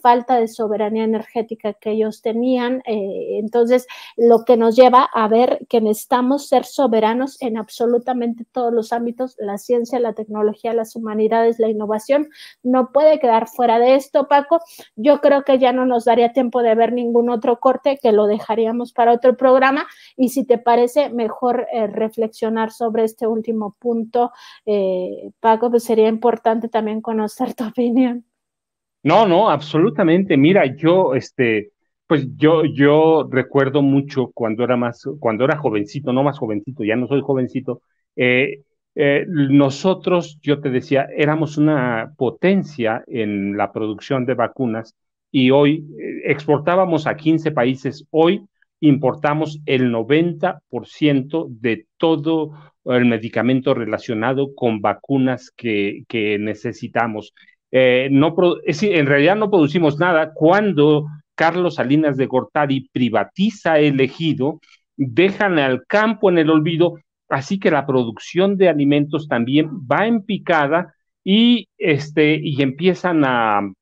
falta de soberanía energética que ellos tenían. Entonces, lo que nos lleva a ver que necesitamos ser soberanos en absolutamente todos los ámbitos: la ciencia, la tecnología, las humanidades, la innovación. No puede quedar fuera de esto, Paco. Yo creo que ya no nos daría tiempo de ver ningún otro corte, que lo dejaríamos para otro programa, y si te parece, mejor reflexionar sobre este último punto, Paco, pues sería importante también conocer tu opinión. No, absolutamente. Mira, pues yo recuerdo mucho cuando era jovencito, no más jovencito, ya no soy jovencito. Nosotros, yo te decía, éramos una potencia en la producción de vacunas y hoy exportábamos a 15 países. Hoy importamos el 90% de todo el medicamento relacionado con vacunas que necesitamos. En realidad no producimos nada. Cuando Carlos Salinas de Gortari privatiza el ejido, dejan al campo en el olvido, así que la producción de alimentos también va en picada y empiezan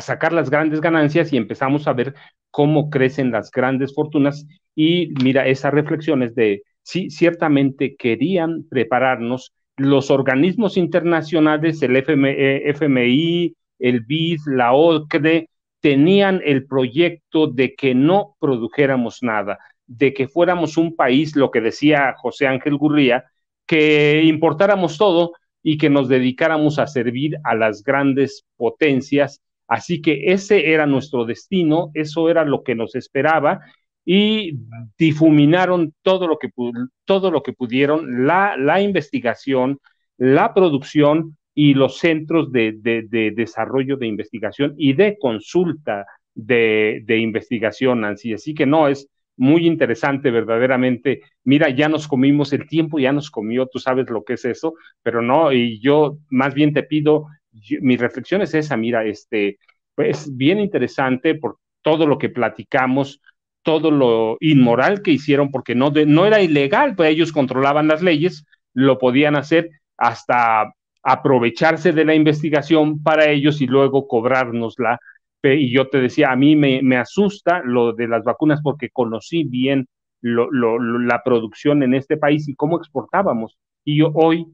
sacar las grandes ganancias y empezamos a ver cómo crecen las grandes fortunas. Y mira, esas reflexiones de, sí, ciertamente querían prepararnos los organismos internacionales, el FMI, el BID, la OCDE, tenían el proyecto de que no produjéramos nada, de que fuéramos un país, lo que decía José Ángel Gurría, que importáramos todo y que nos dedicáramos a servir a las grandes potencias. Así que ese era nuestro destino, eso era lo que nos esperaba, y difuminaron todo lo que pudieron, la investigación, la producción y los centros de desarrollo de investigación y de consulta de investigación, Nancy. Así que no, es muy interesante verdaderamente. Mira, ya nos comimos, el tiempo ya nos comió, tú sabes lo que es eso, pero no, y yo más bien te pido, mi reflexión es esa, mira, pues bien interesante por todo lo que platicamos, todo lo inmoral que hicieron, porque no era ilegal, pues ellos controlaban las leyes, lo podían hacer hasta aprovecharse de la investigación para ellos y luego cobrárnosla. Y yo te decía, a mí me asusta lo de las vacunas porque conocí bien la producción en este país y cómo exportábamos. Y hoy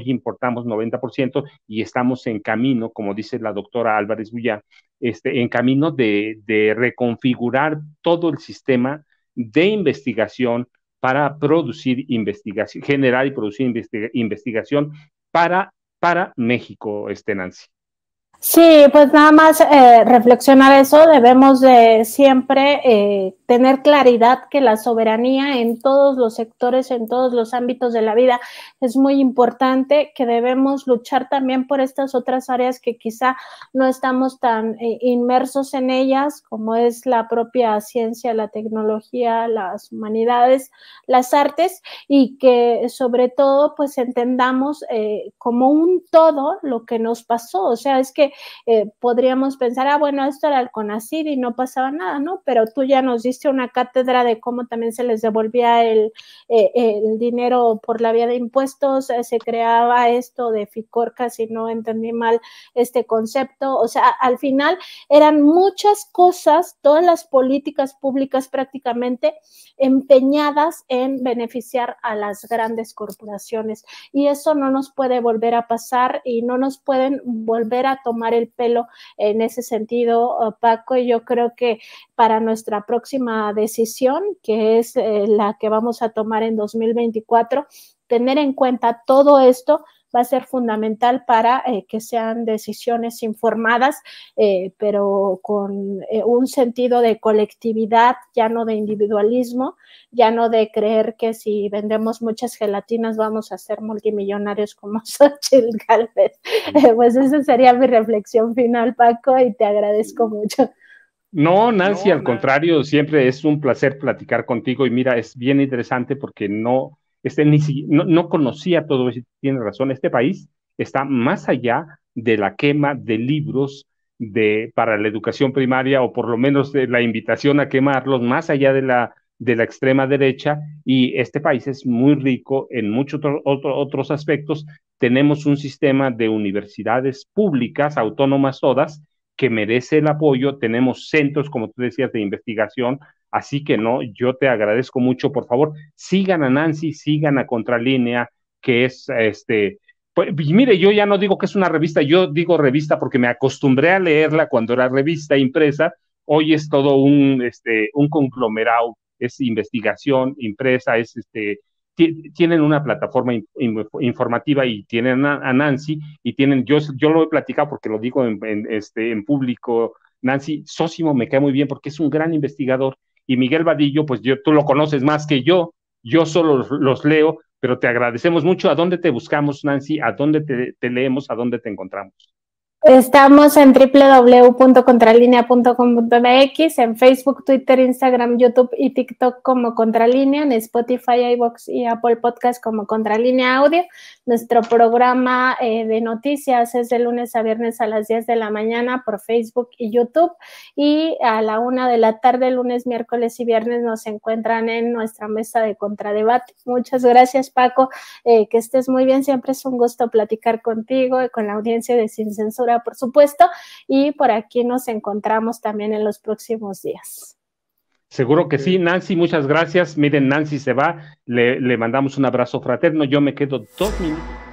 importamos 90% y estamos en camino, como dice la doctora Álvarez Bullá, en camino de reconfigurar todo el sistema de investigación para producir investigación, generar y producir investigación para México, Nancy. Sí, pues nada más reflexionar eso, debemos de siempre tener claridad que la soberanía en todos los sectores, en todos los ámbitos de la vida es muy importante, que debemos luchar también por estas otras áreas que quizá no estamos tan inmersos en ellas, como es la propia ciencia, la tecnología, las humanidades, las artes, y que sobre todo pues entendamos como un todo lo que nos pasó. O sea, es que podríamos pensar, bueno, esto era el CONACYT y no pasaba nada, ¿no? Pero tú ya nos diste una cátedra de cómo también se les devolvía el dinero por la vía de impuestos, se creaba esto de FICORCA, si no entendí mal este concepto. O sea, al final eran muchas cosas, todas las políticas públicas prácticamente empeñadas en beneficiar a las grandes corporaciones, y eso no nos puede volver a pasar y no nos pueden volver a tomar el pelo en ese sentido, Paco. Y yo creo que para nuestra próxima decisión, que es la que vamos a tomar en 2024, tener en cuenta todo esto va a ser fundamental para que sean decisiones informadas, pero con un sentido de colectividad, ya no de individualismo, ya no de creer que si vendemos muchas gelatinas vamos a ser multimillonarios como Xochitl Gálvez. Pues esa sería mi reflexión final, Paco, y te agradezco mucho. No, Nancy, al contrario, siempre es un placer platicar contigo y mira, es bien interesante porque no conocía todo eso, tienes razón, este país está más allá de la quema de libros para la educación primaria o por lo menos de la invitación a quemarlos, más allá de la extrema derecha, y este país es muy rico en muchos otros aspectos. Tenemos un sistema de universidades públicas, autónomas todas, que merece el apoyo. Tenemos centros, como tú decías, de investigación. Así que no, yo te agradezco mucho. Por favor, sigan a Nancy, sigan a Contralínea, que es pues, mire, yo ya no digo que es una revista, yo digo revista porque me acostumbré a leerla cuando era revista impresa. Hoy es todo un conglomerado, es investigación impresa, tienen una plataforma informativa y tienen a Nancy y tienen, yo lo he platicado porque lo digo en público, Nancy Sósimo me cae muy bien porque es un gran investigador, y Miguel Vadillo, pues tú lo conoces más que yo solo los leo, pero te agradecemos mucho. ¿A dónde te buscamos, Nancy? ¿A dónde te leemos? ¿A dónde te encontramos? Estamos en www.contralinea.com.mx, en Facebook, Twitter, Instagram, YouTube y TikTok como Contralínea, en Spotify, iVoox y Apple Podcast como Contralínea Audio. Nuestro programa de noticias es de lunes a viernes a las 10 de la mañana por Facebook y YouTube, y a la 1 de la tarde, lunes, miércoles y viernes nos encuentran en nuestra mesa de Contradebate. Muchas gracias, Paco, que estés muy bien. Siempre es un gusto platicar contigo y con la audiencia de Sin Censura Laura, por supuesto, y por aquí nos encontramos también en los próximos días. Seguro que sí, Nancy, muchas gracias. Miren, Nancy se va, le mandamos un abrazo fraterno, yo me quedo 2 minutos.